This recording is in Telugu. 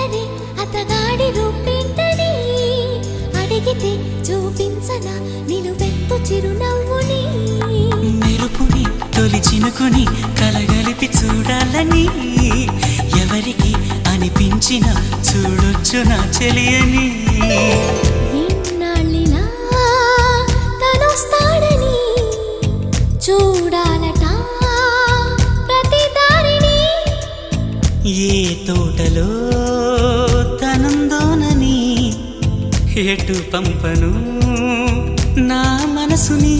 అడగరే అతగాడి రూపేంటని, అడిగితే చూపించన నిలువెత్తు చిరునవ్వుని. మెరుపుని తొలి చినుకుని కలగలిపి చూడాలని, ఎవరికి అనిపించిన చూడొచ్చు నా చెలియని. ఇన్నాళ్ళిలా తనొస్తాడని చూడాలట ప్రతి దారిని. ఏ తోటలో తనందోనని ఎటు పంపను నా మనసుని.